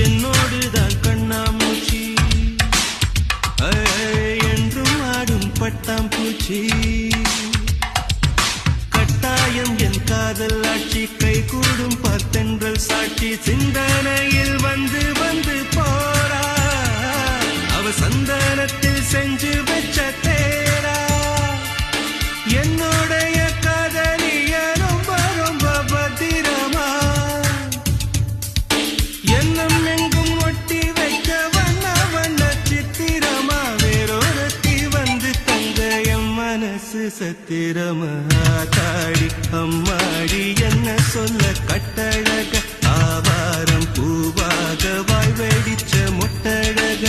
என்னோடுதான் கண்ணாமூச்சி என்றும் ஆடும் பட்டாம்பூச்சி கட்டாயம் என் காதல் ஆட்சி கை கூடும் பார்த்தென்றல் சாட்சி சிந்தனையில் வந்து வந்து போறா அவ சந்தனத்தில் செஞ்சு வச்ச தேரா என்னுடைய காதலிய ரொம்ப ரொம்ப பத்திரமா என்னும் எங்கும் ஒட்டி வைக்க வண்ண வண்ண சித்திரமா வேறொருத்தி வந்து தங்க என் மனசு சத்திரமா தாடி அம்மாடி என்ன சொல்ல கட்டழக ஆவாரம் பூவாக வாய் வெடிச்ச முட்டழக